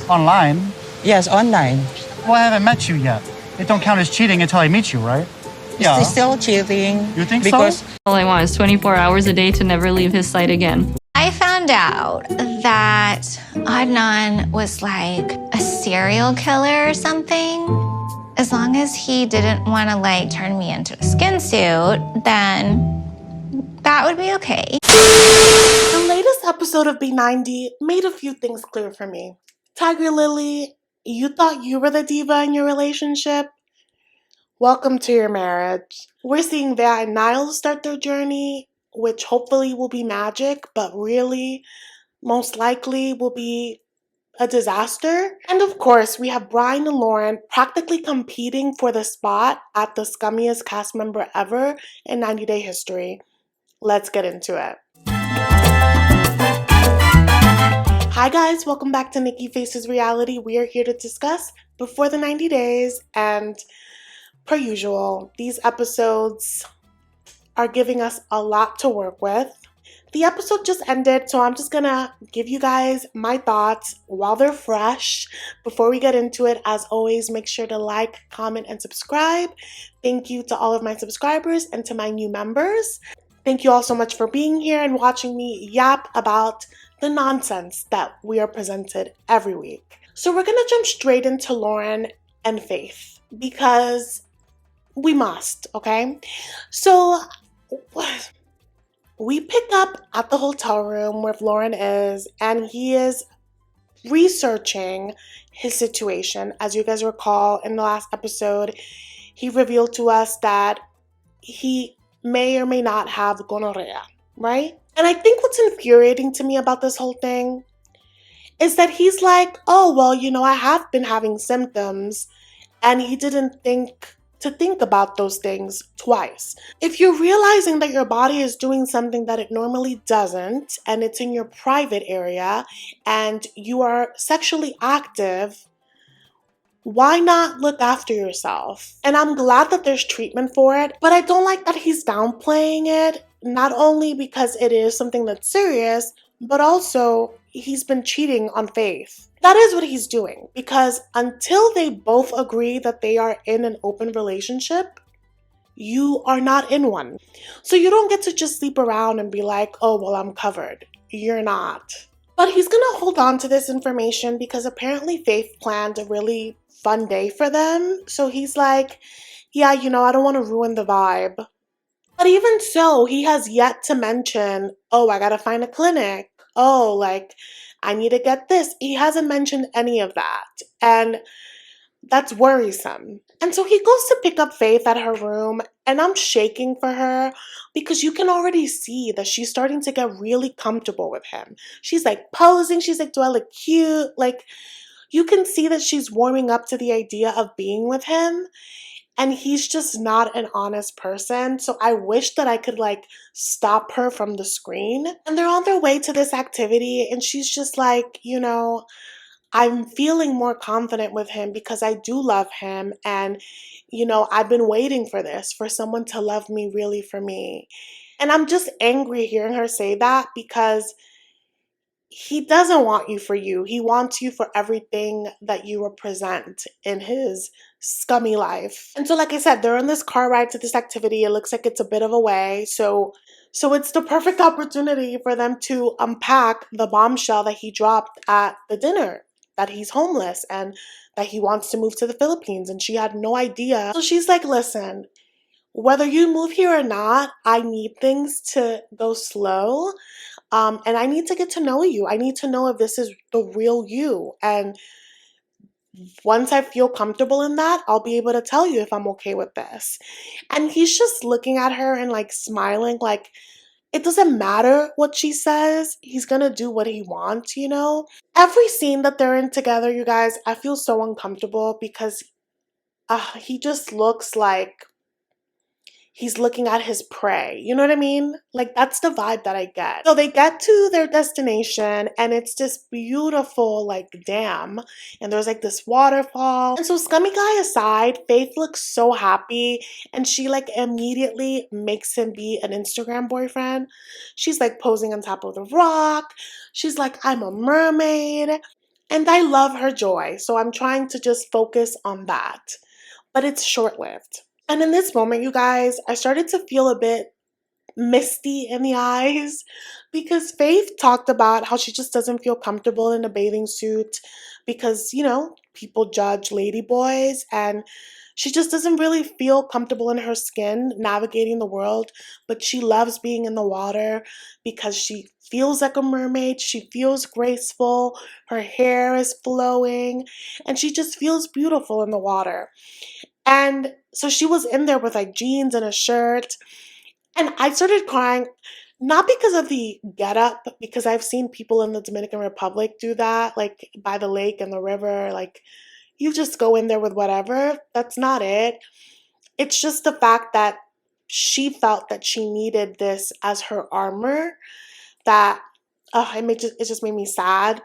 Online? Yes, online. Well, I haven't met you yet. It don't count as cheating until I meet you, right? Yeah. It's still cheating. You think because so? All I want is 24 hours a day to never leave his sight again. I found out that Adnan was like a serial killer or something. As long as he didn't want to like turn me into a skin suit, then that would be okay. The latest episode of B90 made a few things clear for me. Tiger Lily, you thought you were the diva in your relationship? Welcome to your marriage. We're seeing VEAH and Niles start their journey, which hopefully will be magic, but really, most likely will be a disaster. And of course, we have Brian and Lauren practically competing for the spot at the scummiest cast member ever in 90 Day history. Let's get into it. Hi guys, welcome back to Nikki Faces Reality. We are here to discuss Before the 90 Days, and per usual, these episodes are giving us a lot to work with. The episode just ended, so I'm just gonna give you guys my thoughts while they're fresh. Before we get into it, as always, make sure to like, comment, and subscribe. Thank you to all of my subscribers and to my new members. Thank you all so much for being here and watching me yap about the nonsense that we are presented every week. So we're gonna jump straight into Lauren and Faith because we must, okay? So we pick up at the hotel room where Lauren is, and he is researching his situation. As you guys recall, in the last episode, he revealed to us that he may or may not have gonorrhea, right? And I think what's infuriating to me about this whole thing is that he's like, oh, well, you know, I have been having symptoms, and he didn't think about those things twice. If you're realizing that your body is doing something that it normally doesn't, and it's in your private area, and you are sexually active, why not look after yourself? And I'm glad that there's treatment for it, but I don't like that he's downplaying it, not only because it is something that's serious, but also he's been cheating on Faith. That is what he's doing, because until they both agree that they are in an open relationship, you are not in one. So you don't get to just sleep around and be like, oh, well, I'm covered. You're not. But he's gonna hold on to this information because apparently Faith planned a really fun day for them. So he's like, yeah, you know, I don't want to ruin the vibe. But even so, he has yet to mention, oh, I gotta find a clinic. Oh, like, I need to get this. He hasn't mentioned any of that. And that's worrisome. And so he goes to pick up Faith at her room, and I'm shaking for her because you can already see that she's starting to get really comfortable with him. She's like posing. She's like, do I look cute? Like, you can see that she's warming up to the idea of being with him. And he's just not an honest person. So I wish that I could like stop her from the screen. And they're on their way to this activity. And she's just like, you know, I'm feeling more confident with him because I do love him. And, you know, I've been waiting for this, for someone to love me really for me. And I'm just angry hearing her say that because he doesn't want you for you. He wants you for everything that you represent in his scummy life. And so, like I said, they're on this car ride to this activity. It looks like it's a bit of a way. So it's the perfect opportunity for them to unpack the bombshell that he dropped at the dinner, that he's homeless and that he wants to move to the Philippines. And she had no idea. So she's like, listen, whether you move here or not, I need things to go slow. And I need to get to know you. I need to know if this is the real you. And once I feel comfortable in that, I'll be able to tell you if I'm okay with this. And he's just looking at her and like smiling, like it doesn't matter what she says. He's gonna do what he wants, you know? Every scene that they're in together, you guys, I feel so uncomfortable because he just looks like he's looking at his prey. You know what I mean? Like, that's the vibe that I get. So they get to their destination, and it's this beautiful, like, dam. And there's, like, this waterfall. And so, scummy guy aside, Faith looks so happy. And she, like, immediately makes him be an Instagram boyfriend. She's, like, posing on top of the rock. She's like, I'm a mermaid. And I love her joy, so I'm trying to just focus on that. But it's short-lived. And in this moment, you guys, I started to feel a bit misty in the eyes because Faith talked about how she just doesn't feel comfortable in a bathing suit because, you know, people judge ladyboys, and she just doesn't really feel comfortable in her skin navigating the world, but she loves being in the water because she feels like a mermaid, she feels graceful, her hair is flowing, and she just feels beautiful in the water. And so she was in there with like jeans and a shirt, and I started crying, not because of the getup, because I've seen people in the Dominican Republic do that, like by the lake and the river, like you just go in there with whatever. That's not it. It's just the fact that she felt that she needed this as her armor, that it just made me sad.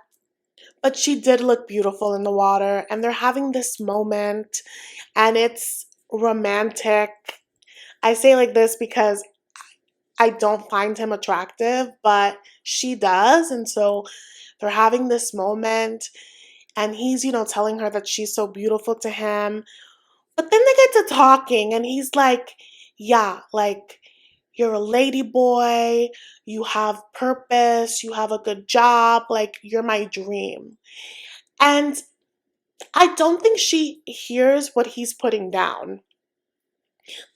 But she did look beautiful in the water, and they're having this moment, and it's romantic. I say like this because I don't find him attractive, but she does. And so they're having this moment, and he's, you know, telling her that she's so beautiful to him. But then they get to talking, and he's like, yeah, like, you're a lady boy, you have purpose, you have a good job, like, you're my dream. And I don't think she hears what he's putting down.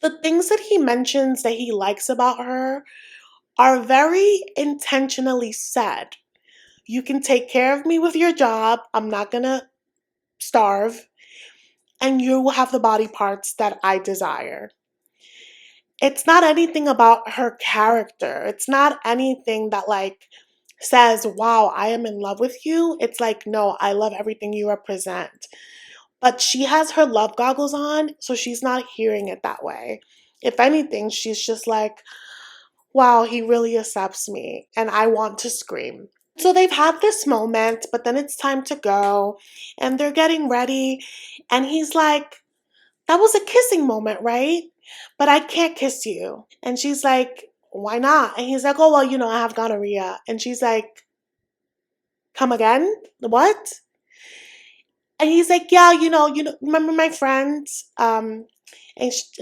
The things that he mentions that he likes about her are very intentionally said. You can take care of me with your job, I'm not gonna starve, and you will have the body parts that I desire. It's not anything about her character. It's not anything that like says, wow, I am in love with you. It's like, no, I love everything you represent. But she has her love goggles on, so she's not hearing it that way. If anything, she's just like, wow, he really accepts me, and I want to scream. So they've had this moment, but then it's time to go, and they're getting ready, and he's like, that was a kissing moment, right? But I can't kiss you. And she's like, why not? And he's like, oh, well, you know, I have gonorrhea. And she's like, come again? What? And he's like, yeah, remember my friend? And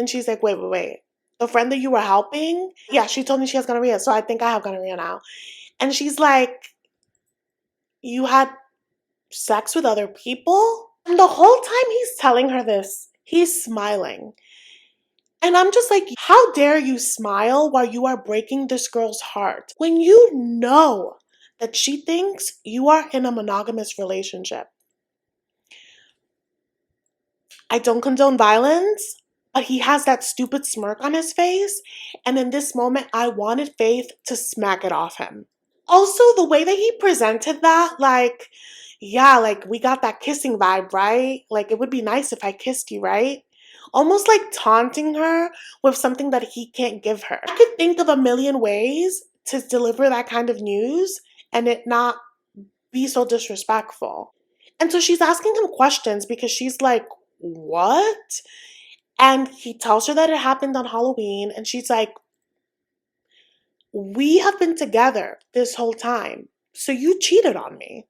she's like, wait. The friend that you were helping? Yeah, she told me she has gonorrhea, so I think I have gonorrhea now. And she's like, you had sex with other people? And the whole time he's telling her this, he's smiling. And I'm just like, how dare you smile while you are breaking this girl's heart when you know that she thinks you are in a monogamous relationship? I don't condone violence, but he has that stupid smirk on his face, and in this moment, I wanted Faith to smack it off him. Also, the way that he presented that, like, yeah, like, we got that kissing vibe, right? Like, it would be nice if I kissed you, right? Almost like taunting her with something that he can't give her. I could think of a million ways to deliver that kind of news and it not be so disrespectful. And so she's asking him questions because she's like, what? And he tells her that it happened on Halloween, and she's like, we have been together this whole time, so you cheated on me.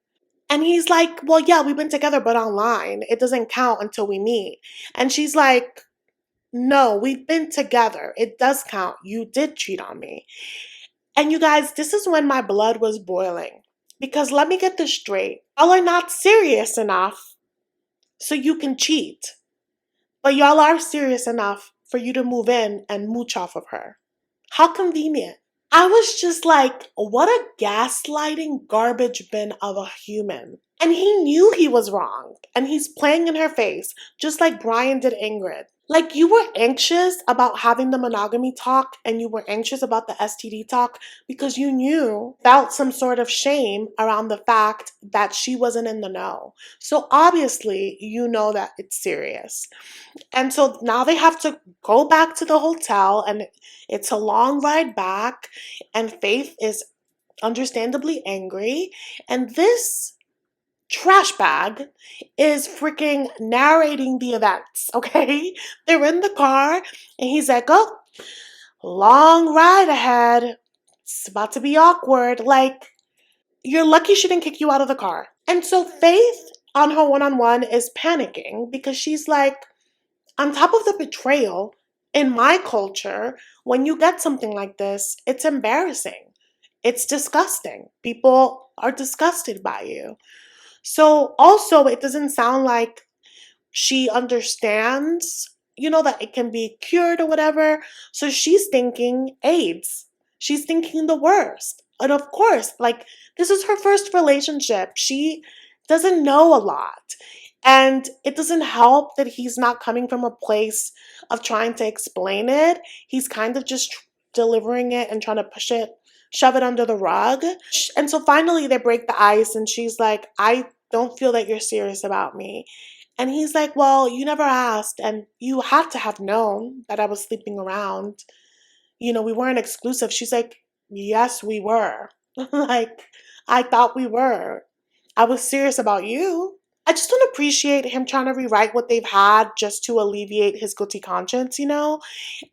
And he's like, well, yeah, we've been together, but online. It doesn't count until we meet. And she's like, no, we've been together. It does count. You did cheat on me. And you guys, this is when my blood was boiling. Because let me get this straight. Y'all are not serious enough so you can cheat. But y'all are serious enough for you to move in and mooch off of her. How convenient. I was just like, what a gaslighting garbage bin of a human. And he knew he was wrong. And he's playing in her face, just like Brian did Ingrid. Like, you were anxious about having the monogamy talk and you were anxious about the STD talk because you knew, felt some sort of shame around the fact that she wasn't in the know. So obviously, you know that it's serious. And so now they have to go back to the hotel, and it's a long ride back, and Faith is understandably angry. And this trash bag is freaking narrating the events, okay? They're in the car, and he's like, oh, long ride ahead. It's about to be awkward. Like, you're lucky she didn't kick you out of the car. And so Faith on her one-on-one is panicking because she's like, on top of the betrayal, in my culture, when you get something like this, it's embarrassing. It's disgusting. People are disgusted by you. So also, it doesn't sound like she understands, that it can be cured or whatever. So she's thinking AIDS. She's thinking the worst. And of course, like, this is her first relationship. She doesn't know a lot. And it doesn't help that he's not coming from a place of trying to explain it. He's kind of just delivering it and trying to shove it under the rug. And so finally they break the ice and she's like, I don't feel that you're serious about me. And he's like, well, you never asked, and you had to have known that I was sleeping around. We weren't exclusive. She's like, yes, we were. Like, I thought we were. I was serious about you. I just don't appreciate him trying to rewrite what they've had just to alleviate his guilty conscience,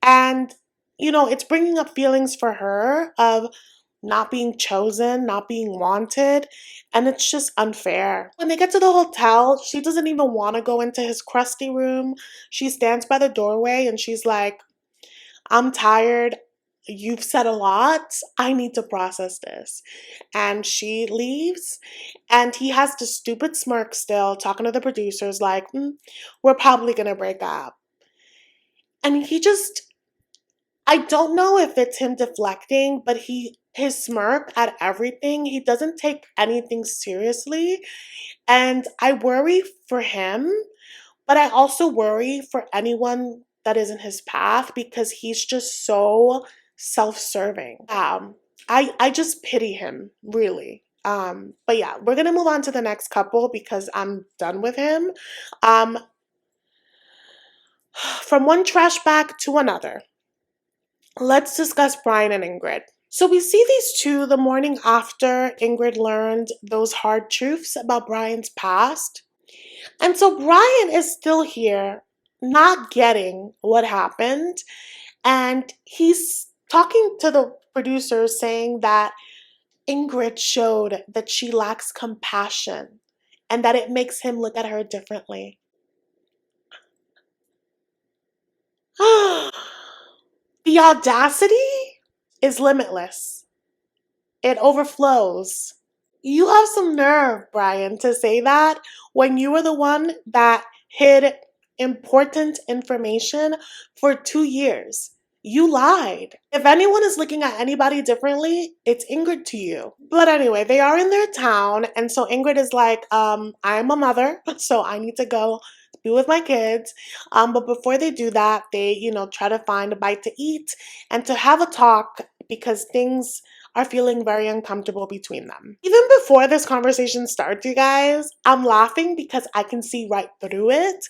And, it's bringing up feelings for her of not being chosen, not being wanted, and it's just unfair. When they get to the hotel, she doesn't even want to go into his crusty room. She stands by the doorway and she's like, I'm tired. You've said a lot. I need to process this. And she leaves, and he has this stupid smirk still, talking to the producers like, we're probably gonna break up. And I don't know if it's him deflecting, but his smirk at everything, he doesn't take anything seriously. And I worry for him, but I also worry for anyone that is in his path because he's just so self-serving. I just pity him, really. But yeah, we're gonna move on to the next couple because I'm done with him. From one trash bag to another. Let's discuss Brian and Ingrid. So we see these two the morning after Ingrid learned those hard truths about Brian's past. And so Brian is still here, not getting what happened. And he's talking to the producers saying that Ingrid showed that she lacks compassion and that it makes him look at her differently. The audacity is limitless. It overflows. You have some nerve, Brian, to say that when you were the one that hid important information for 2 years. You lied. If anyone is looking at anybody differently, it's Ingrid to you. But anyway, they are in their town, and so Ingrid is like, I'm a mother, so I need to go be with my kids. But before they do that, they, try to find a bite to eat and to have a talk because things are feeling very uncomfortable between them. Even before this conversation starts, you guys, I'm laughing because I can see right through it.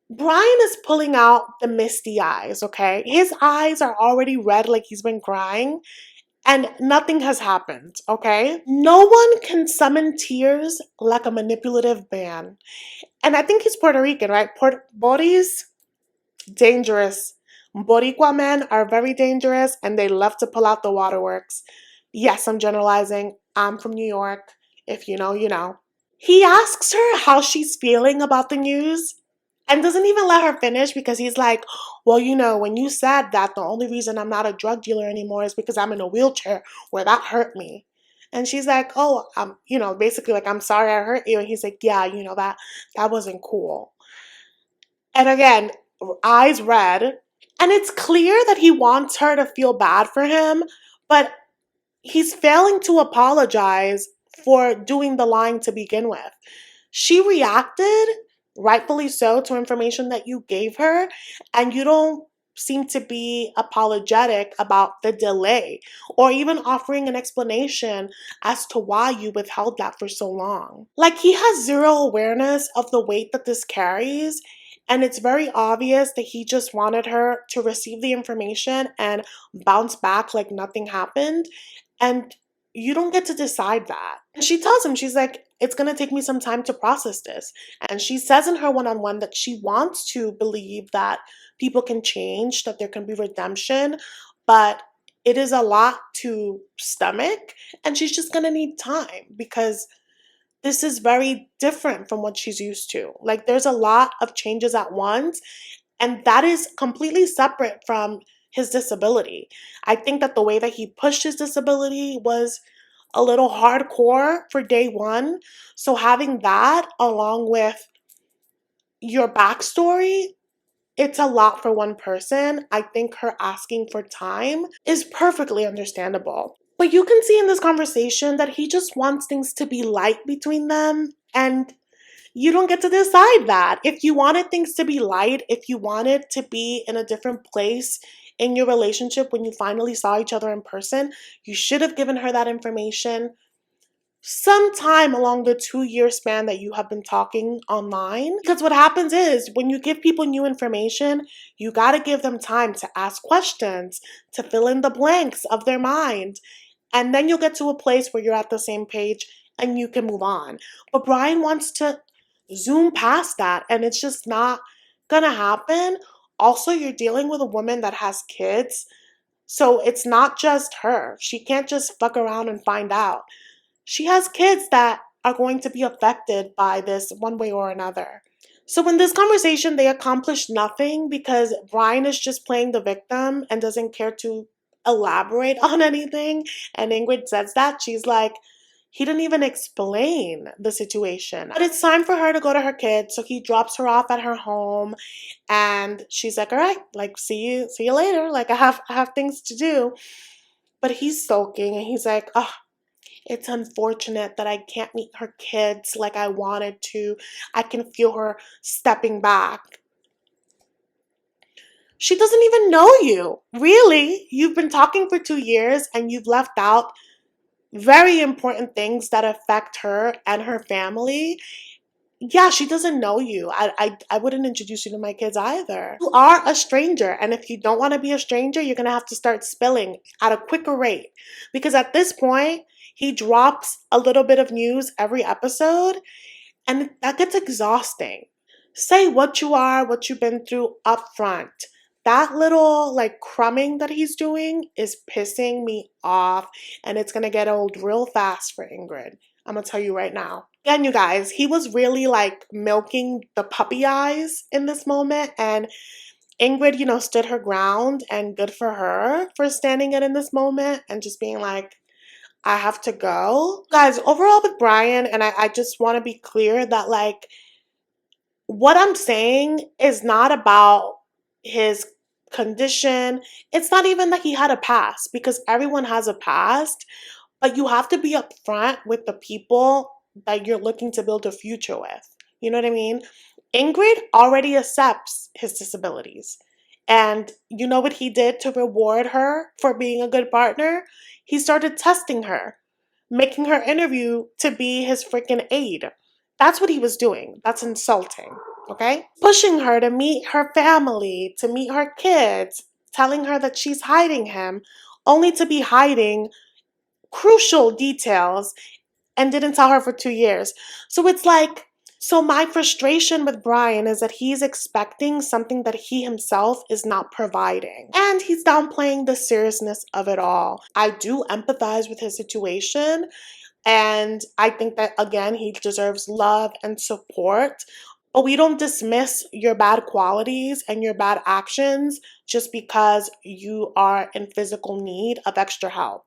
Brian is pulling out the misty eyes, okay? His eyes are already red like he's been crying, and nothing has happened, okay? No one can summon tears like a manipulative man. And I think he's Puerto Rican, right? Boris, dangerous. Boricua men are very dangerous, and they love to pull out the waterworks. Yes, I'm generalizing. I'm from New York. If you know, you know. He asks her how she's feeling about the news and doesn't even let her finish because he's like, well, when you said that the only reason I'm not a drug dealer anymore is because I'm in a wheelchair where that hurt me. And she's like, oh, basically like, I'm sorry I hurt you. And he's like, yeah, that wasn't cool. And again, eyes red. And it's clear that he wants her to feel bad for him, but he's failing to apologize for doing the lying to begin with. She reacted, rightfully so, to information that you gave her, and you don't seem to be apologetic about the delay or even offering an explanation as to why you withheld that for so long. Like, he has zero awareness of the weight that this carries, and it's very obvious that he just wanted her to receive the information and bounce back like nothing happened. And you don't get to decide that. And she tells him, she's like, it's going to take me some time to process this. And she says in her one-on-one that she wants to believe that people can change, that there can be redemption, but it is a lot to stomach, and she's just going to need time because this is very different from what she's used to. Like, there's a lot of changes at once, and that is completely separate from his disability. I think that the way that he pushed his disability was a little hardcore for day one. So having that along with your backstory, it's a lot for one person. I think her asking for time is perfectly understandable. But you can see in this conversation that he just wants things to be light between them, and you don't get to decide that. If you wanted things to be light, if you wanted to be in a different place in your relationship when you finally saw each other in person, you should have given her that information sometime along the 2-year span that you have been talking online. Because what happens is when you give people new information, you got to give them time to ask questions, to fill in the blanks of their mind. And then you'll get to a place where you're at the same page and you can move on. But Brian wants to zoom past that, and it's just not gonna happen. Also, you're dealing with a woman that has kids, so it's not just her. She can't just fuck around and find out. She has kids that are going to be affected by this one way or another. So in this conversation, they accomplished nothing because Brian is just playing the victim and doesn't care to elaborate on anything. And Ingrid says that. She's like, he didn't even explain the situation. But it's time for her to go to her kids, so he drops her off at her home, and she's like, all right, like, see you later. Like, I have things to do. But he's sulking, and he's like, oh, it's unfortunate that I can't meet her kids like I wanted to. I can feel her stepping back. She doesn't even know you. Really? You've been talking for 2 years and you've left out very important things that affect her and her family. Yeah, she doesn't know you. I wouldn't introduce you to my kids either. You are a stranger, and if you don't want to be a stranger, you're going to have to start spilling at a quicker rate. Because at this point, he drops a little bit of news every episode, and that gets exhausting. Say what you are, what you've been through up front. That little like crumbing that he's doing is pissing me off, and it's gonna get old real fast for Ingrid. I'm gonna tell you right now. Again, you guys, he was really like milking the puppy eyes in this moment, and Ingrid, stood her ground, and good for her for standing it in this moment and just being like, I have to go. Guys, overall with Brian, and I just want to be clear that like what I'm saying is not about his condition. It's not even that he had a past, because everyone has a past, but you have to be upfront with the people that you're looking to build a future with. You know what I mean? Ingrid already accepts his disabilities. And you know what he did to reward her for being a good partner? He started testing her, making her interview to be his freaking aide. That's what he was doing. That's insulting, okay? Pushing her to meet her family, to meet her kids, telling her that she's hiding him, only to be hiding crucial details, and didn't tell her for 2 years. So it's like, so my frustration with Brian is that he's expecting something that he himself is not providing. And he's downplaying the seriousness of it all. I do empathize with his situation, and I think that, again, he deserves love and support. But we don't dismiss your bad qualities and your bad actions just because you are in physical need of extra help.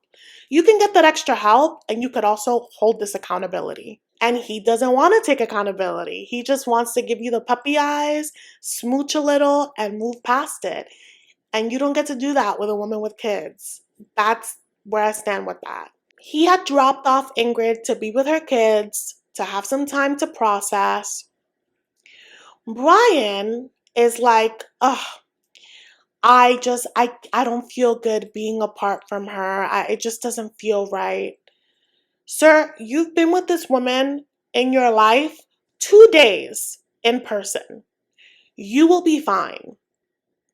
You can get that extra help, and you could also hold this accountability. And he doesn't want to take accountability. He just wants to give you the puppy eyes, smooch a little, and move past it. And you don't get to do that with a woman with kids. That's where I stand with that. He had dropped off Ingrid to be with her kids, to have some time to process. Brian is like, ugh, I don't feel good being apart from her. It just doesn't feel right. Sir, you've been with this woman in your life 2 days in person. You will be fine.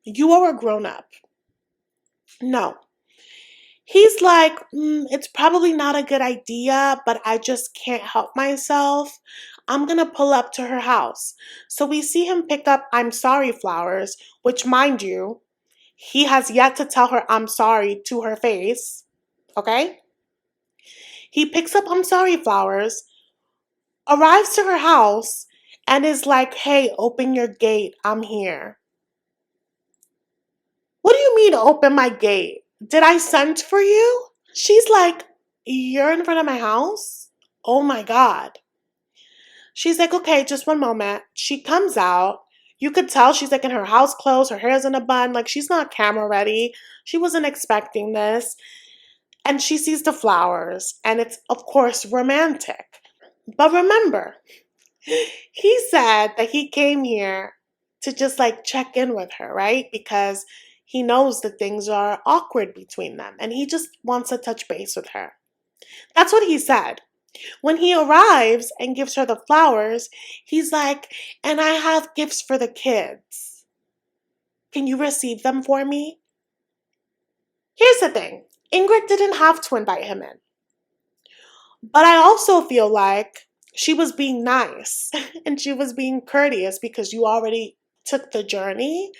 You are a grown-up. No. He's like, it's probably not a good idea, but I just can't help myself. I'm going to pull up to her house. So we see him pick up I'm sorry flowers, which, mind you, he has yet to tell her I'm sorry to her face. Okay? He picks up I'm sorry flowers, arrives to her house and is like, hey, open your gate. I'm here. What do you mean open my gate? Did I send for you? She's like, you're in front of my house? Oh my God. She's like, okay, just one moment. She comes out. You could tell she's like in her house clothes. Her hair's in a bun. Like she's not camera ready. She wasn't expecting this. And she sees the flowers. And it's, of course, romantic. But remember, he said that he came here to just like check in with her, right? Because he knows that things are awkward between them. And he just wants to touch base with her. That's what he said. When he arrives and gives her the flowers, he's like, and I have gifts for the kids. Can you receive them for me? Here's the thing. Ingrid didn't have to invite him in. But I also feel like she was being nice and she was being courteous because you already took the journey.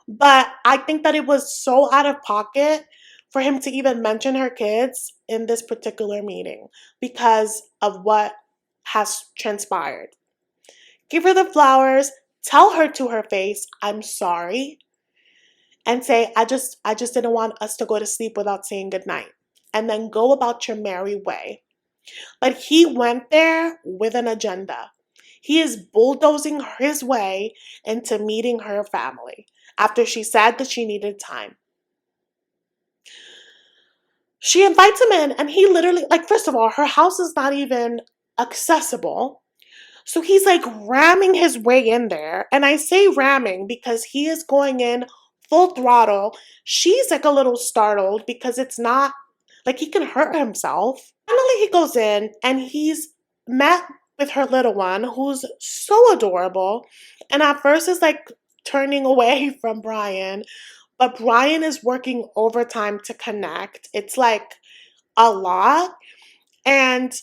But I think that it was so out of pocket for him to even mention her kids in this particular meeting because of what has transpired. Give her the flowers, tell her to her face, I'm sorry, and say, I just didn't want us to go to sleep without saying goodnight. And then go about your merry way. But he went there with an agenda. He is bulldozing his way into meeting her family after she said that she needed time. She invites him in and he literally, like, first of all, her house is not even accessible. So he's like ramming his way in there. And I say ramming because he is going in full throttle. She's like a little startled because it's not like he can hurt himself. Finally, he goes in and he's met with her little one who's so adorable. And at first is like turning away from Brian. But Brian is working overtime to connect. It's like a lot. And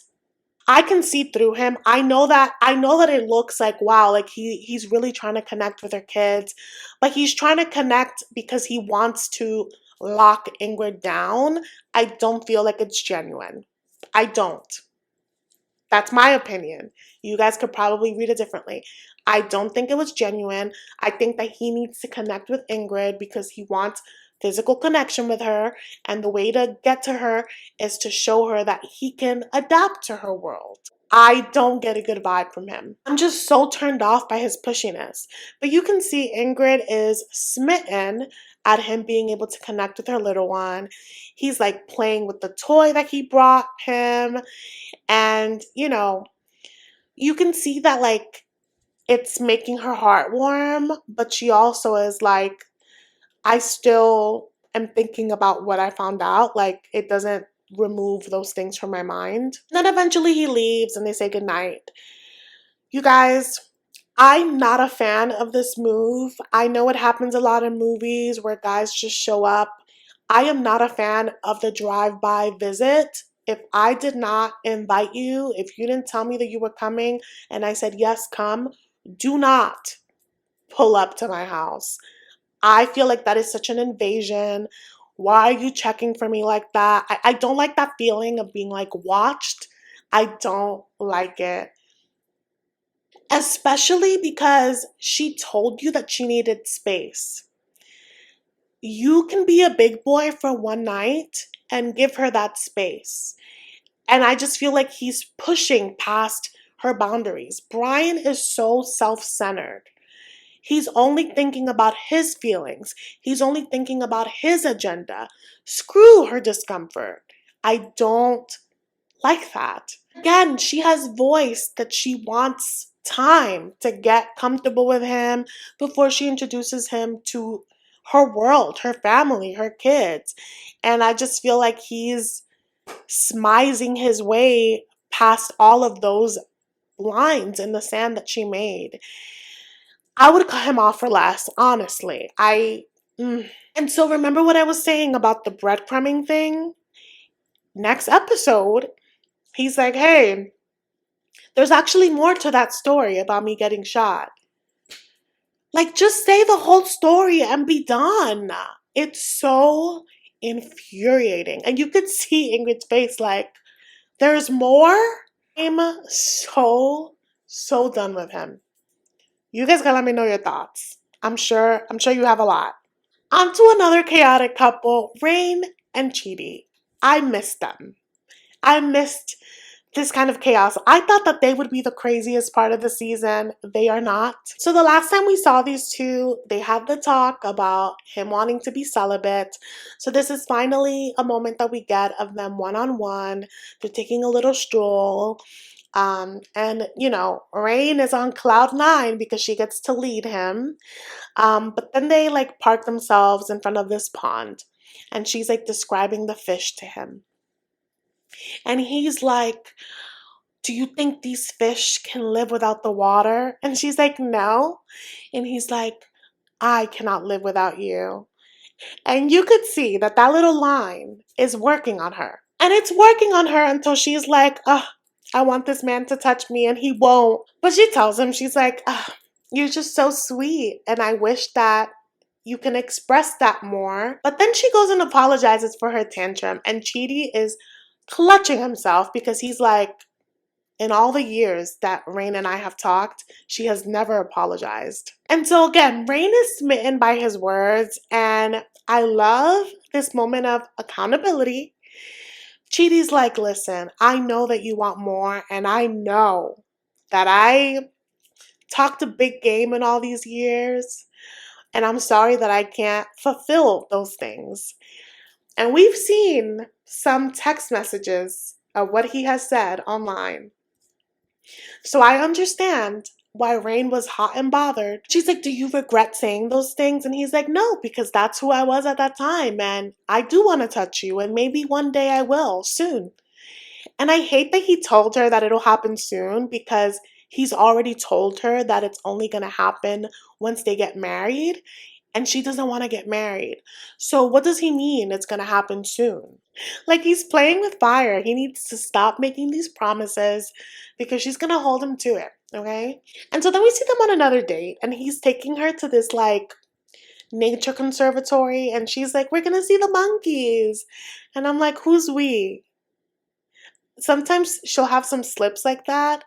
I can see through him. I know that it looks like, wow, like he's really trying to connect with her kids. But he's trying to connect because he wants to lock Ingrid down. I don't feel like it's genuine. I don't. That's my opinion. You guys could probably read it differently. I don't think it was genuine. I think that he needs to connect with Ingrid because he wants physical connection with her. And the way to get to her is to show her that he can adapt to her world. I don't get a good vibe from him. I'm just so turned off by his pushiness. But you can see Ingrid is smitten at him being able to connect with her little one. He's like playing with the toy that he brought him. And, you know, you can see that like it's making her heart warm, but she also is like, I still am thinking about what I found out. Like, it doesn't remove those things from my mind. And then eventually he leaves and they say goodnight. You guys, I'm not a fan of this move. I know it happens a lot in movies where guys just show up. I am not a fan of the drive-by visit. If I did not invite you, if you didn't tell me that you were coming and I said, yes, come, do not pull up to my house. I feel like that is such an invasion. Why are you checking for me like that? I don't like that feeling of being like watched. I don't like it. Especially because she told you that she needed space. You can be a big boy for one night and give her that space. And I just feel like he's pushing past her boundaries. Brian is so self-centered. He's only thinking about his feelings. He's only thinking about his agenda. Screw her discomfort. I don't like that. Again, she has voiced that she wants time to get comfortable with him before she introduces him to her world, her family, her kids. And I just feel like he's smizing his way past all of those lines in the sand that she made. I would cut him off for less, honestly. And so remember what I was saying about the breadcrumbing thing? Next episode, he's like, hey, there's actually more to that story about me getting shot. Like, just say the whole story and be done. It's so infuriating. And you could see Ingrid's face like, there's more? I'm so done with him. You guys gotta let me know your thoughts. I'm sure you have a lot. On to another chaotic couple, Rain and Chidi. I missed them. I missed this kind of chaos. I thought that they would be the craziest part of the season. They are not. So the last time we saw these two, they had the talk about him wanting to be celibate. So this is finally a moment that we get of them one-on-one. They're taking a little stroll. And you know, Rain is on cloud 9 because she gets to lead him. But then they like park themselves in front of this pond, and she's like describing the fish to him. And he's like, do you think these fish can live without the water? And she's like, no. And he's like, I cannot live without you. And you could see that that little line is working on her. And it's working on her until she's like, ugh, I want this man to touch me and he won't. But she tells him, she's like, ugh, you're just so sweet. And I wish that you can express that more. But then she goes and apologizes for her tantrum. And Chidi is clutching himself because he's like, in all the years that Rain and I have talked, she has never apologized. And so again, Rain is smitten by his words, and I love this moment of accountability. Chidi's like, listen, I know that you want more, and I know that I talked a big game in all these years, and I'm sorry that I can't fulfill those things. And we've seen some text messages of what he has said online. So I understand why Rain was hot and bothered. She's like, do you regret saying those things? And he's like, no, because that's who I was at that time. And I do want to touch you. And maybe one day I will, soon. And I hate that he told her that it'll happen soon, because he's already told her that it's only going to happen once they get married. And she doesn't want to get married. So what does he mean it's going to happen soon? Like, he's playing with fire. He needs to stop making these promises because she's going to hold him to it, okay? And so then we see them on another date, and he's taking her to this, like, nature conservatory, and she's like, we're going to see the monkeys. And I'm like, who's we? Sometimes she'll have some slips like that,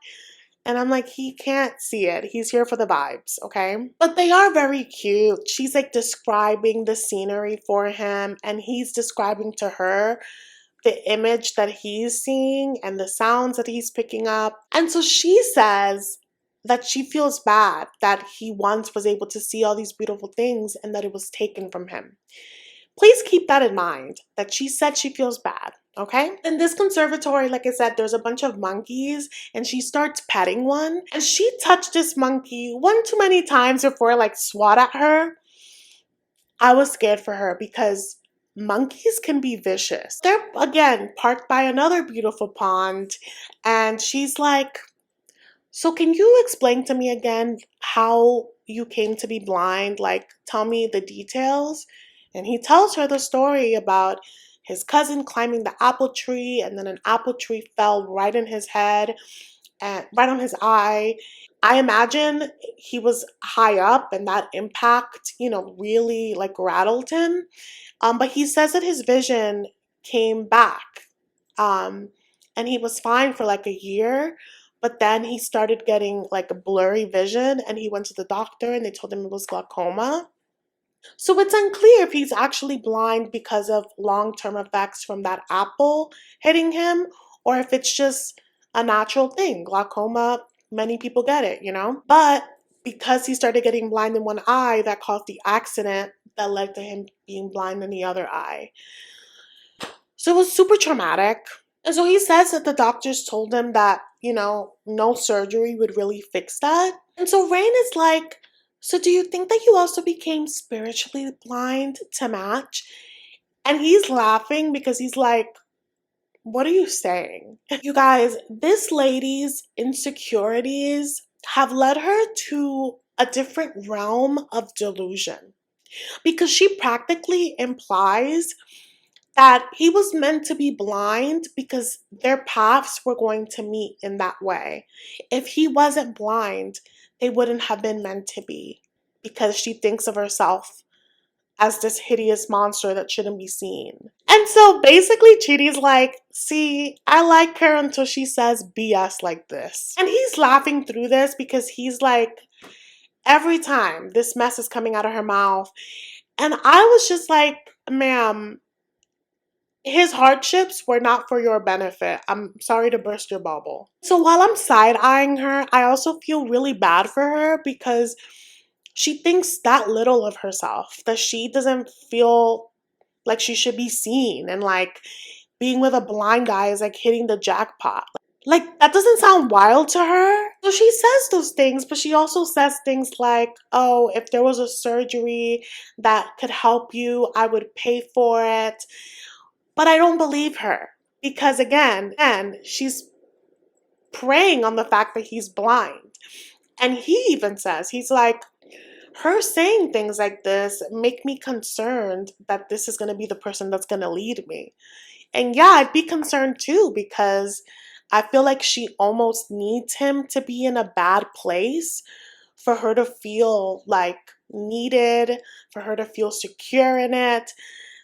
and I'm like, he can't see it. He's here for the vibes, okay? But they are very cute. She's like describing the scenery for him, and he's describing to her the image that he's seeing and the sounds that he's picking up. And so she says that she feels bad that he once was able to see all these beautiful things and that it was taken from him. Please keep that in mind, that she said she feels bad. Okay? In this conservatory, like I said, there's a bunch of monkeys, and she starts petting one, and she touched this monkey one too many times before it like swat at her. I was scared for her because monkeys can be vicious. They're again parked by another beautiful pond, and she's like, so can you explain to me again how you came to be blind? Like, tell me the details. And he tells her the story about his cousin climbing the apple tree, and then an apple tree fell right in his head and right on his eye. I imagine he was high up, and that impact, you know, really like rattled him. But he says that his vision came back, and he was fine for like a year. But then he started getting like a blurry vision, and he went to the doctor, and they told him it was glaucoma. So it's unclear if he's actually blind because of long-term effects from that apple hitting him, or if it's just a natural thing. Glaucoma, many people get it, you know? But because he started getting blind in one eye, that caused the accident that led to him being blind in the other eye. So it was super traumatic. And so he says that the doctors told him that, you know, no surgery would really fix that. And so Rain is like, so do you think that you also became spiritually blind to match? And he's laughing because he's like, what are you saying? You guys, this lady's insecurities have led her to a different realm of delusion, because she practically implies that he was meant to be blind because their paths were going to meet in that way. If he wasn't blind, they wouldn't have been meant to be, because she thinks of herself as this hideous monster that shouldn't be seen. And so basically Chidi's like, see, I like her until she says BS like this. And he's laughing through this because he's like, every time this mess is coming out of her mouth. And I was just like, ma'am, his hardships were not for your benefit. I'm sorry to burst your bubble. So while I'm side-eyeing her, I also feel really bad for her because she thinks that little of herself, that she doesn't feel like she should be seen, and like being with a blind guy is like hitting the jackpot. Like, that doesn't sound wild to her. So she says those things, but she also says things like, oh, if there was a surgery that could help you, I would pay for it. But I don't believe her because, again, she's preying on the fact that he's blind. And he even says, he's like, her saying things like this make me concerned that this is going to be the person that's going to lead me. And yeah, I'd be concerned too because I feel like she almost needs him to be in a bad place for her to feel like needed, for her to feel secure in it.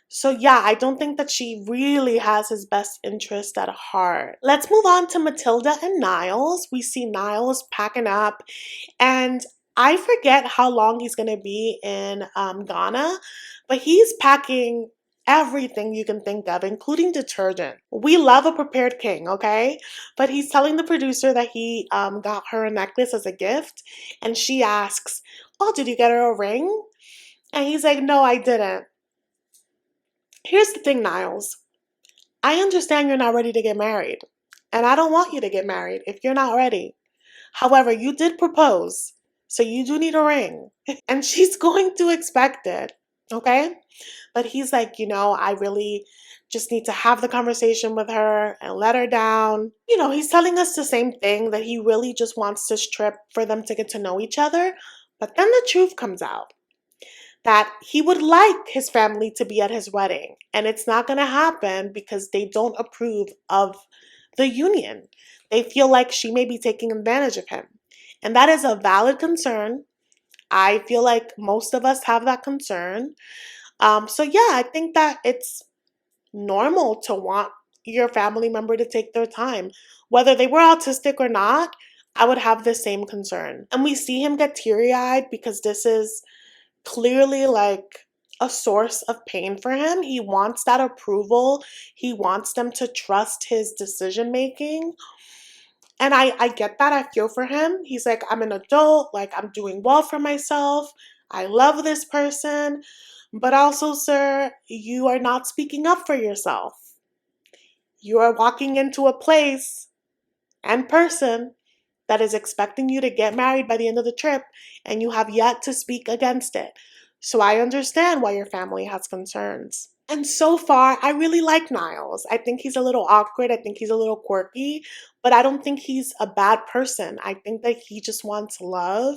So yeah, I don't think that she really has his best interest at heart. Let's move on to Matilda and Niles. We see Niles packing up, and I forget how long he's going to be in Ghana, but he's packing everything you can think of, including detergent. We love a prepared king, okay? But he's telling the producer that he got her a necklace as a gift, and she asks, oh, did you get her a ring? And he's like, no, I didn't. Here's the thing, Niles. I understand you're not ready to get married, and I don't want you to get married if you're not ready. However, you did propose, so you do need a ring. And she's going to expect it, okay? But he's like, you know, I really just need to have the conversation with her and let her down. You know, he's telling us the same thing, that he really just wants this trip for them to get to know each other. But then the truth comes out, that he would like his family to be at his wedding. And it's not going to happen because they don't approve of the union. They feel like she may be taking advantage of him. And that is a valid concern. I feel like most of us have that concern. So yeah, I think that it's normal to want your family member to take their time. Whether they were autistic or not, I would have the same concern. And we see him get teary-eyed because this is clearly like a source of pain for him. He wants that approval. He wants them to trust his decision making. And I get that. I feel for him. He's like, I'm an adult. Like, I'm doing well for myself. I love this person. But also, sir, you are not speaking up for yourself. You are walking into a place and person that is expecting you to get married by the end of the trip, and you have yet to speak against it. So I understand why your family has concerns. And so far, I really like Niles. I think he's a little awkward. I think he's a little quirky, but I don't think he's a bad person. I think that he just wants love,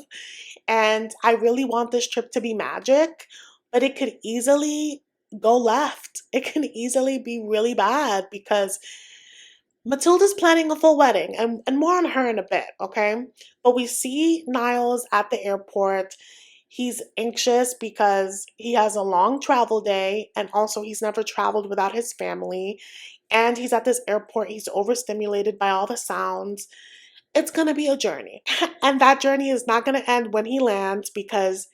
and I really want this trip to be magic, but it could easily go left. It can easily be really bad because Matilda's planning a full wedding, and more on her in a bit, okay? But we see Niles at the airport. He's anxious because he has a long travel day, and also he's never traveled without his family. And he's at this airport. He's overstimulated by all the sounds. It's going to be a journey. And that journey is not going to end when he lands because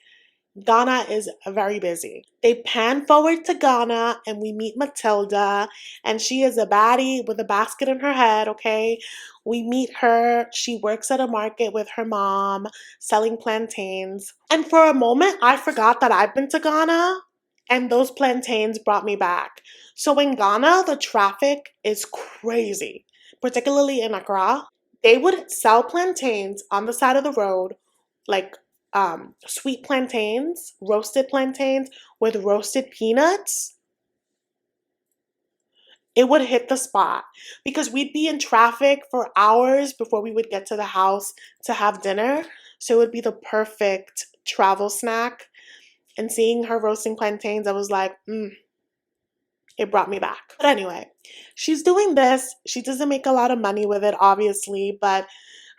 Ghana is very busy. They pan forward to Ghana and we meet Matilda, and she is a baddie with a basket in her head, okay? We meet her. She works at a market with her mom selling plantains. And for a moment, I forgot that I've been to Ghana, and those plantains brought me back. So in Ghana, the traffic is crazy, particularly in Accra. They would sell plantains on the side of the road, like sweet plantains, roasted plantains with roasted peanuts. It would hit the spot because we'd be in traffic for hours before we would get to the house to have dinner. So it would be the perfect travel snack. And seeing her roasting plantains, I was like, it brought me back. But anyway, she's doing this. She doesn't make a lot of money with it, obviously, but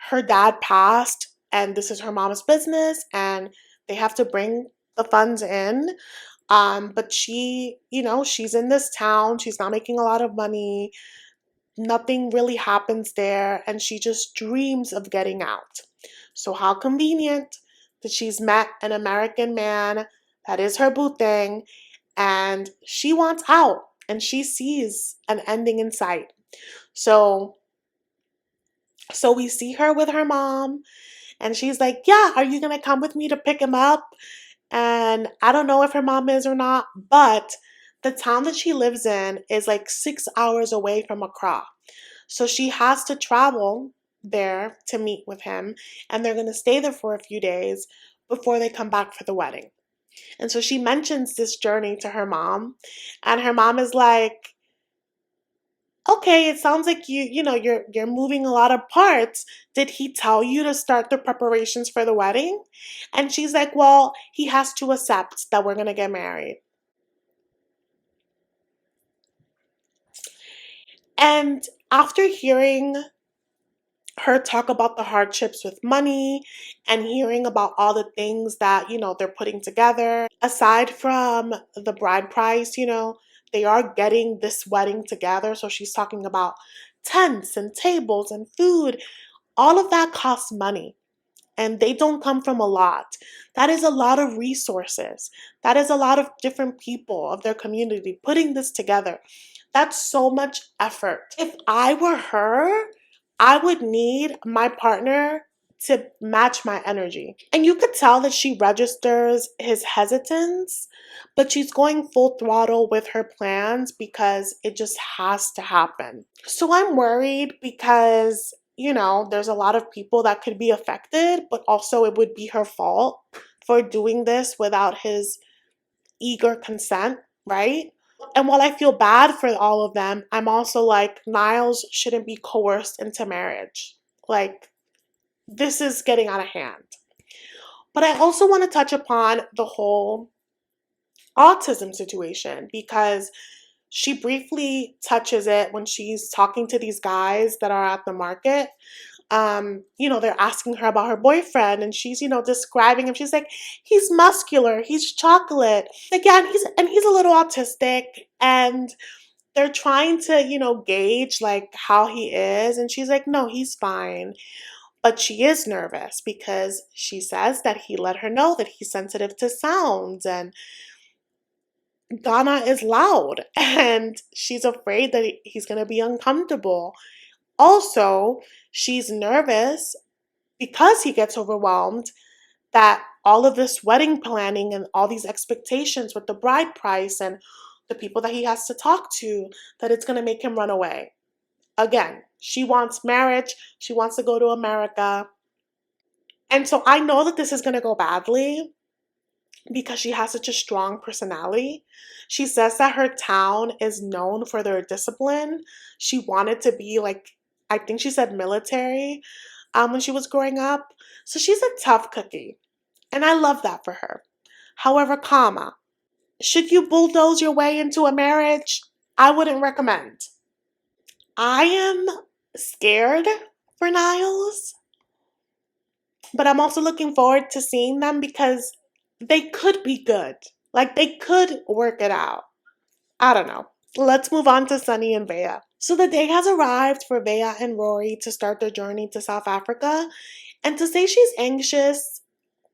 her dad passed, and this is her mom's business, and they have to bring the funds in. But she, she's in this town. She's not making a lot of money. Nothing really happens there. And she just dreams of getting out. So how convenient that she's met an American man that is her boo thing. And she wants out. And she sees an ending in sight. So we see her with her mom. And she's like, yeah, are you going to come with me to pick him up? And I don't know if her mom is or not, but the town that she lives in is like 6 hours away from Accra. So she has to travel there to meet with him, and they're going to stay there for a few days before they come back for the wedding. And so she mentions this journey to her mom, and her mom is like, okay, it sounds like you're moving a lot of parts. Did he tell you to start the preparations for the wedding? And she's like, well, he has to accept that we're going to get married. And after hearing her talk about the hardships with money and hearing about all the things that, they're putting together, aside from the bride price, they are getting this wedding together. So she's talking about tents and tables and food. All of that costs money, and they don't come from a lot. That is a lot of resources. That is a lot of different people of their community putting this together. That's so much effort. If I were her, I would need my partner to match my energy. And you could tell that she registers his hesitance, but she's going full throttle with her plans because it just has to happen. So I'm worried because, there's a lot of people that could be affected, but also it would be her fault for doing this without his eager consent, right? And while I feel bad for all of them, I'm also like, Niles shouldn't be coerced into marriage. Like, this is getting out of hand. But I also want to touch upon the whole autism situation, because she briefly touches it when she's talking to these guys that are at the market. They're asking her about her boyfriend, and she's, describing him. She's like, he's muscular, he's chocolate. Again, he's a little autistic, and they're trying to, gauge like how he is. And she's like, no, he's fine. But she is nervous because she says that he let her know that he's sensitive to sounds, and Ghana is loud, and she's afraid that he's going to be uncomfortable. Also, she's nervous because he gets overwhelmed that all of this wedding planning and all these expectations with the bride price and the people that he has to talk to, that it's going to make him run away. Again, she wants marriage. She wants to go to America. And so I know that this is going to go badly because she has such a strong personality. She says that her town is known for their discipline. She wanted to be like, I think she said military when she was growing up. So she's a tough cookie. And I love that for her. However, comma, should you bulldoze your way into a marriage? I wouldn't recommend. I am scared for Niles, but I'm also looking forward to seeing them because they could be good. Like, they could work it out. I don't know. Let's move on to Sunny and VEAH. So the day has arrived for VEAH and Rory to start their journey to South Africa. And to say she's anxious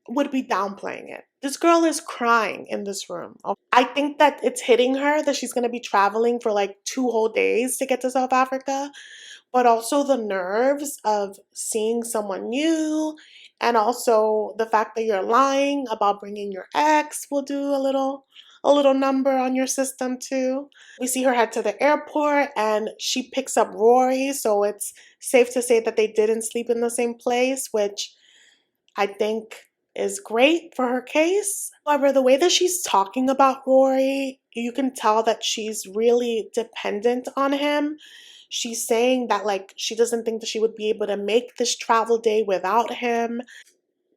would be downplaying it. This girl is crying in this room. I think that it's hitting her that she's going to be traveling for like 2 whole days to get to South Africa. But also the nerves of seeing someone new, and also the fact that you're lying about bringing your ex will do a little number on your system too. We see her head to the airport and she picks up Rory, so it's safe to say that they didn't sleep in the same place, which I think is great for her case. However, the way that she's talking about Rory, you can tell that she's really dependent on him. She's saying that like she doesn't think that she would be able to make this travel day without him.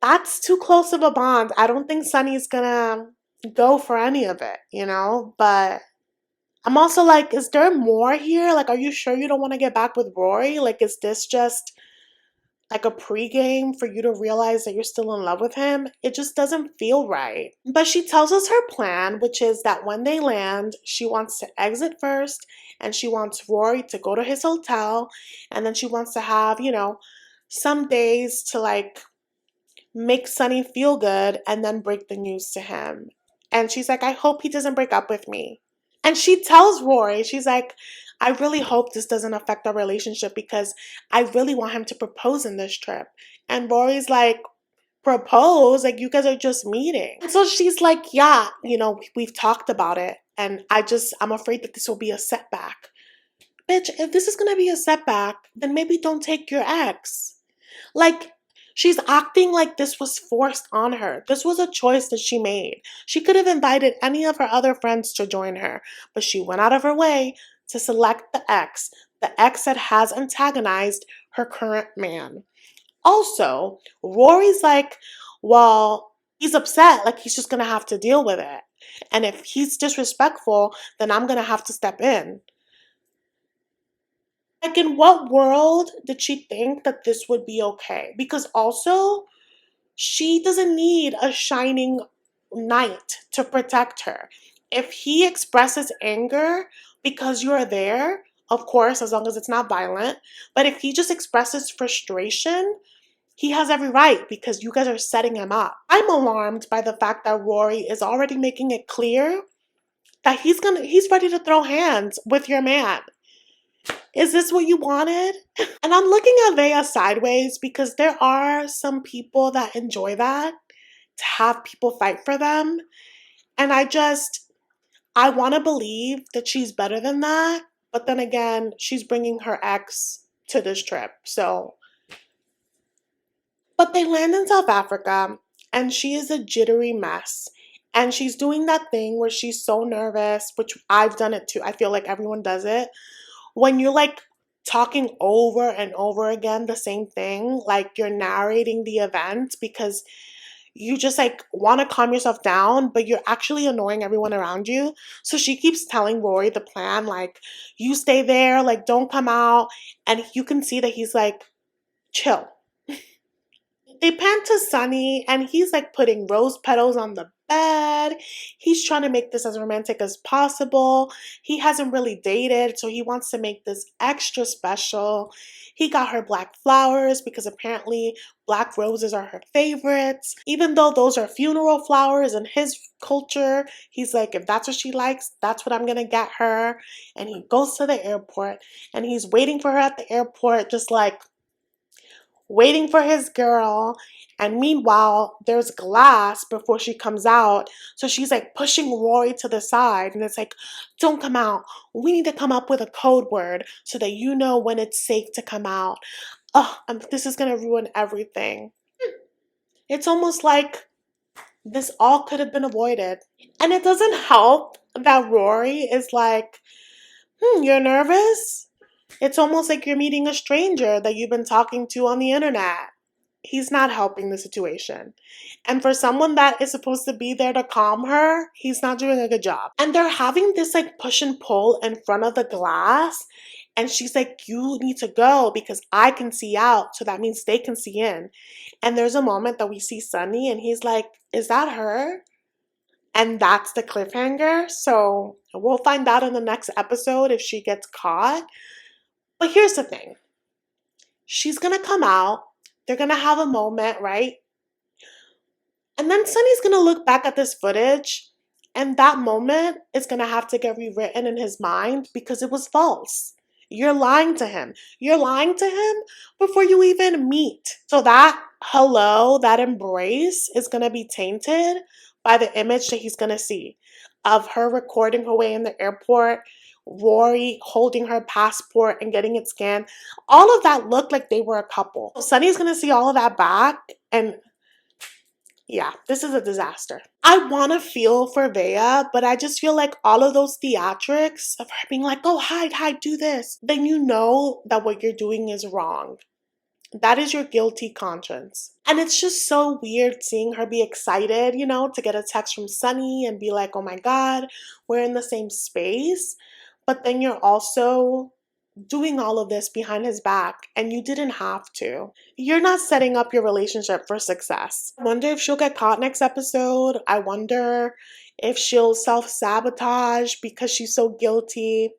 That's too close of a bond. I don't think Sunny's gonna go for any of it, But I'm also like, is there more here? Like, are you sure you don't want to get back with Rory? Like, is this just like a pregame for you to realize that you're still in love with him. It just doesn't feel right. But she tells us her plan, which is that when they land, she wants to exit first and she wants Rory to go to his hotel, and then she wants to have, you know, some days to like make Sunny feel good and then break the news to him. And she's like, I hope he doesn't break up with me. And she tells Rory, she's like, I really hope this doesn't affect our relationship because I really want him to propose in this trip. And Rory's like, propose? Like, you guys are just meeting. And so she's like, yeah, you know, we've talked about it. And I'm afraid that this will be a setback. Bitch, if this is gonna be a setback, then maybe don't take your ex. Like, she's acting like this was forced on her. This was a choice that she made. She could have invited any of her other friends to join her, but she went out of her way to select the ex that has antagonized her current man. Also, Rory's like, well, he's upset, like he's just gonna have to deal with it. And if he's disrespectful, then I'm gonna have to step in. Like, in what world did she think that this would be okay? Because also, she doesn't need a shining knight to protect her. If he expresses anger because you're there, of course, as long as it's not violent, but if he just expresses frustration, he has every right because you guys are setting him up. I'm alarmed by the fact that Rory is already making it clear that he's ready to throw hands with your man. Is this what you wanted? And I'm looking at VEAH sideways because there are some people that enjoy that, to have people fight for them. And I want to believe that she's better than that. But then again, she's bringing her ex to this trip. But they land in South Africa and she is a jittery mess. And she's doing that thing where she's so nervous, which I've done it too. I feel like everyone does it. When you're like talking over and over again the same thing, like you're narrating the event because you just like want to calm yourself down, but you're actually annoying everyone around you. So she keeps telling Rory the plan, like, you stay there, like, don't come out. And you can see that he's like, chill. They pan to Sunny and he's like putting rose petals on the bed. He's trying to make this as romantic as possible. He hasn't really dated, so he wants to make this extra special. He got her black flowers because apparently black roses are her favorites. Even though those are funeral flowers in his culture, he's like, if that's what she likes, that's what I'm gonna get her. And he goes to the airport and he's waiting for her at the airport, just like waiting for his girl. And meanwhile, there's glass before she comes out. So she's like pushing Rory to the side. And it's like, don't come out. We need to come up with a code word so that you know when it's safe to come out. Oh, this is going to ruin everything. It's almost like this all could have been avoided. And it doesn't help that Rory is like, you're nervous? It's almost like you're meeting a stranger that you've been talking to on the internet. He's not helping the situation. And for someone that is supposed to be there to calm her, he's not doing a good job. And they're having this like push and pull in front of the glass. And she's like, you need to go because I can see out. So that means they can see in. And there's a moment that we see Sunny and he's like, is that her? And that's the cliffhanger. So we'll find out in the next episode if she gets caught. But here's the thing. She's going to come out. They're going to have a moment, right? And then Sunny's going to look back at this footage. And that moment is going to have to get rewritten in his mind because it was false. You're lying to him. You're lying to him before you even meet. So that hello, that embrace is going to be tainted by the image that he's going to see of her recording her way in the airport, Rory holding her passport and getting it scanned. All of that looked like they were a couple. So Sunny's going to see all of that back and yeah, this is a disaster. I want to feel for VEAH, but I just feel like all of those theatrics of her being like, oh, hide, do this. Then you know that what you're doing is wrong. That is your guilty conscience. And it's just so weird seeing her be excited, you know, to get a text from Sunny and be like, oh my God, we're in the same space. But then you're also doing all of this behind his back, and you didn't have to. You're not setting up your relationship for success. I wonder if she'll get caught next episode. I wonder if she'll self-sabotage because she's so guilty.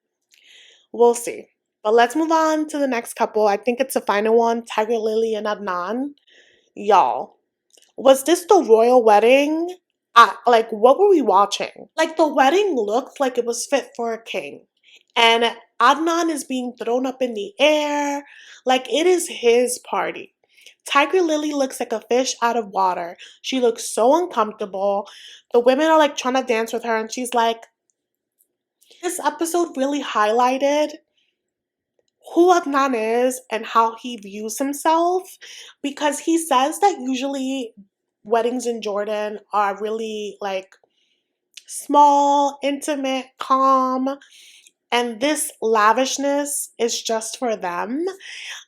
We'll see. But let's move on to the next couple. I think it's the final one, TIGERLILY and ADNAN. Y'all, was this the royal wedding? Like, what were we watching? Like, the wedding looked like it was fit for a king. And Adnan is being thrown up in the air. Like, it is his party. TIGERLILY looks like a fish out of water. She looks so uncomfortable. The women are like trying to dance with her, and she's like, this episode really highlighted who Adnan is and how he views himself, because he says that usually weddings in Jordan are really like small, intimate, calm, and this lavishness is just for them.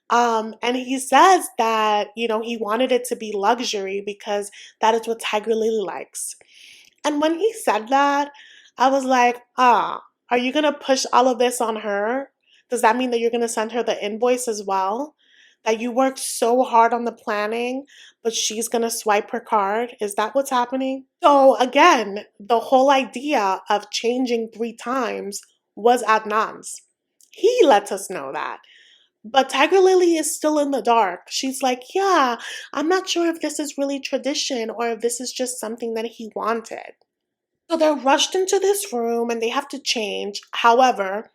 And he says that, you know, he wanted it to be luxury because that is what TIGERLILY likes. And when he said that, I was like, are you gonna push all of this on her? Does that mean that you're gonna send her the invoice as well? That you worked so hard on the planning, but she's gonna swipe her card? Is that what's happening? So again, the whole idea of changing 3 times was Adnan's. He lets us know that. But TIGERLILY is still in the dark. She's like, yeah, I'm not sure if this is really tradition or if this is just something that he wanted. So they're rushed into this room and they have to change. However,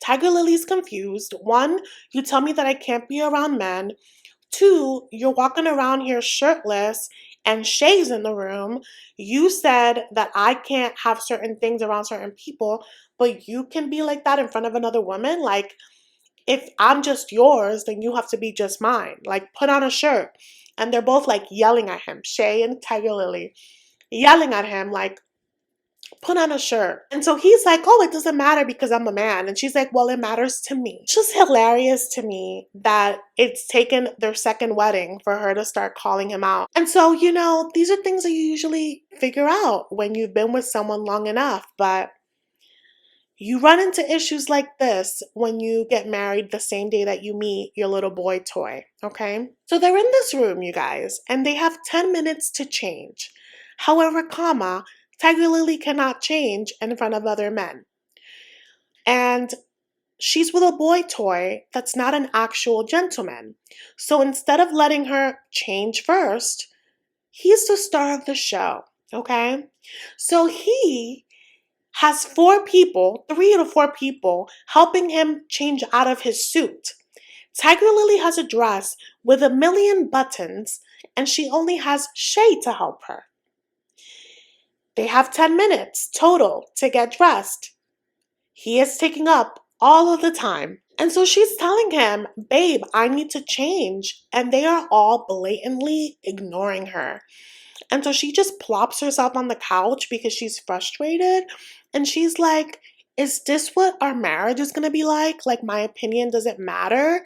TIGERLILY's confused. 1, you tell me that I can't be around men. 2, you're walking around here shirtless and Shay's in the room. You said that I can't have certain things around certain people, but you can be like that in front of another woman? Like, if I'm just yours, then you have to be just mine. Like, put on a shirt. And they're both like yelling at him, Shay and TIGERLILY, yelling at him like, put on a shirt. And so he's like, oh, it doesn't matter because I'm a man. And she's like, well, it matters to me. It's just hilarious to me that it's taken their second wedding for her to start calling him out. And so, you know, these are things that you usually figure out when you've been with someone long enough. But you run into issues like this when you get married the same day that you meet your little boy toy, okay? So they're in this room, you guys, and they have 10 minutes to change. However, TIGERLILY cannot change in front of other men. And she's with a boy toy that's not an actual gentleman. So instead of letting her change first, he's the star of the show, okay? So he has 4 people, 3 to 4 people, helping him change out of his suit. TIGERLILY has a dress with 1,000,000 buttons, and she only has Shay to help her. They have 10 minutes total to get dressed. He is taking up all of the time. And so she's telling him, babe, I need to change. And they are all blatantly ignoring her. And so she just plops herself on the couch because she's frustrated. And she's like, is this what our marriage is going to be like? Like, my opinion doesn't matter?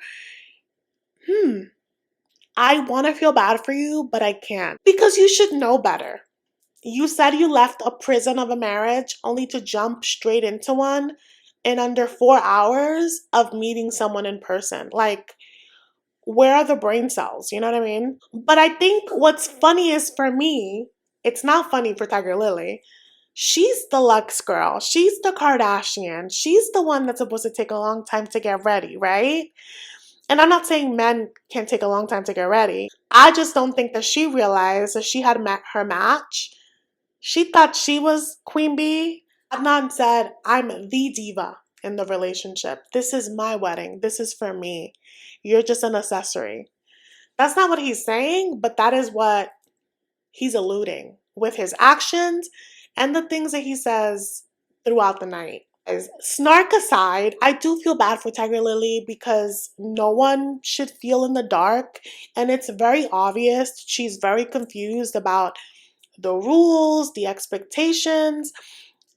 I want to feel bad for you, but I can't. Because you should know better. You said you left a prison of a marriage only to jump straight into one in under 4 hours of meeting someone in person. Like, where are the brain cells? You know what I mean? But I think what's funny is, for me, it's not funny for TIGERLILY. She's the Lux girl. She's the Kardashian. She's the one that's supposed to take a long time to get ready, right? And I'm not saying men can't take a long time to get ready. I just don't think that she realized that she had met her match. She thought she was Queen Bee. Adnan said, I'm the diva in the relationship. This is my wedding. This is for me. You're just an accessory. That's not what he's saying, but that is what he's alluding with his actions and the things that he says throughout the night. Snark aside, I do feel bad for TIGERLILY because no one should feel in the dark. And it's very obvious she's very confused about the rules, the expectations,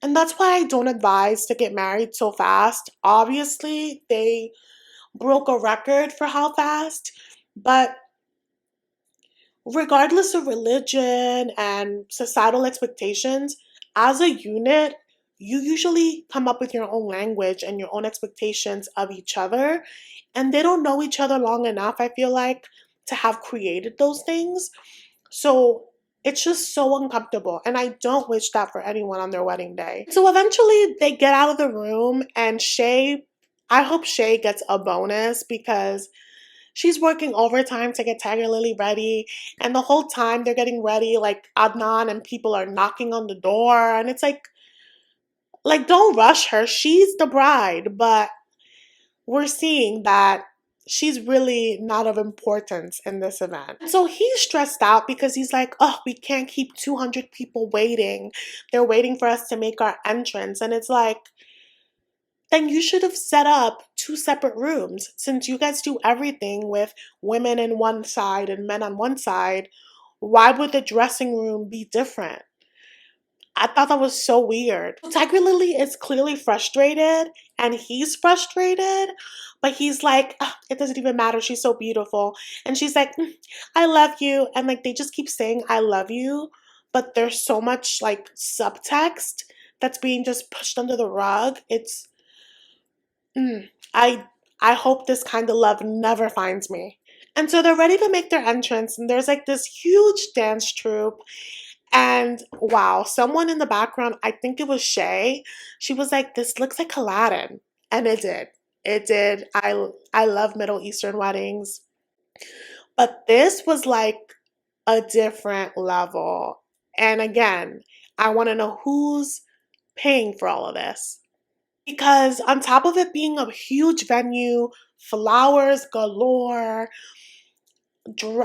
and that's why I don't advise to get married so fast. Obviously, they broke a record for how fast, but regardless of religion and societal expectations, as a unit, you usually come up with your own language and your own expectations of each other, and they don't know each other long enough, I feel like, to have created those things. So it's just so uncomfortable, and I don't wish that for anyone on their wedding day. So eventually they get out of the room, and I hope Shay gets a bonus because she's working overtime to get TIGERLILY ready, and the whole time they're getting ready, like Adnan and people are knocking on the door, and it's like don't rush her. She's the bride, but we're seeing that she's really not of importance in this event. So he's stressed out because he's like, oh, we can't keep 200 people waiting. They're waiting for us to make our entrance. And it's like, then you should have set up 2 separate rooms. Since you guys do everything with women in one side and men on one side, why would the dressing room be different? I thought that was so weird. TIGERLILY is clearly frustrated, and he's frustrated, but he's like, "Ugh, it doesn't even matter. She's so beautiful." And she's like, I love you. And like, they just keep saying, I love you, but there's so much like subtext that's being just pushed under the rug. It's, I, I hope this kind of love never finds me. And so they're ready to make their entrance, and there's like this huge dance troupe. And wow, someone in the background, I think it was Shay, she was like, this looks like Aladdin. And it did. It did. I love Middle Eastern weddings. But this was like a different level. And again, I want to know who's paying for all of this. Because on top of it being a huge venue, flowers galore,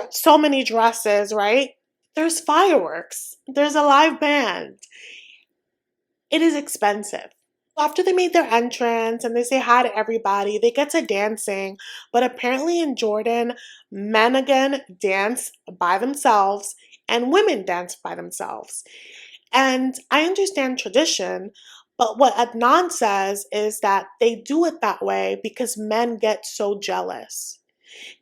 so many dresses, right? There's fireworks. There's a live band. It is expensive. After they made their entrance and they say hi to everybody, they get to dancing. But apparently in Jordan, men again dance by themselves and women dance by themselves. And I understand tradition, but what Adnan says is that they do it that way because men get so jealous.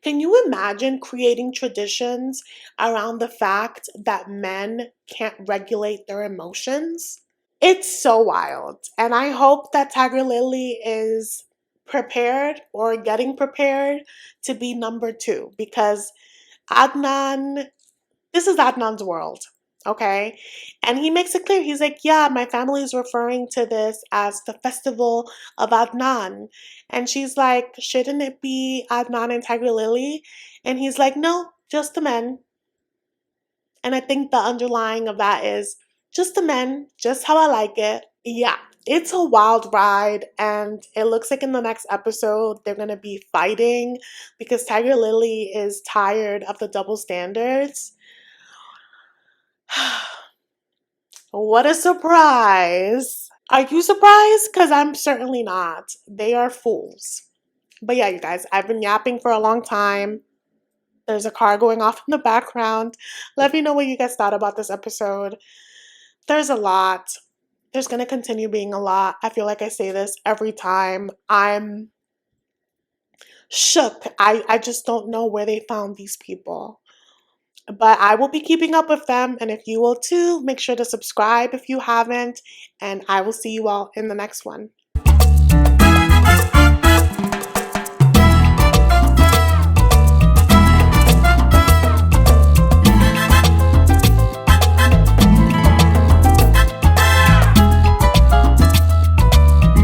Can you imagine creating traditions around the fact that men can't regulate their emotions? It's so wild. And I hope that TIGERLILY is prepared or getting prepared to be number 2 because Adnan, this is Adnan's world. Okay. And he makes it clear. He's like, yeah, my family is referring to this as the festival of Adnan. And she's like, shouldn't it be Adnan and TIGERLILY? And he's like, no, just the men. And I think the underlying of that is just the men, just how I like it. Yeah, it's a wild ride. And it looks like in the next episode, they're going to be fighting because TIGERLILY is tired of the double standards. What a surprise. Are you surprised? Because I'm certainly not. They are fools. But yeah, you guys, I've been yapping for a long time. There's a car going off in the background. Let me know what you guys thought about this episode. There's a lot. There's going to continue being a lot. I feel like I say this every time. I'm shook. I just don't know where they found these people. But I will be keeping up with them, and if you will too, make sure to subscribe if you haven't, and I will see you all in the next one.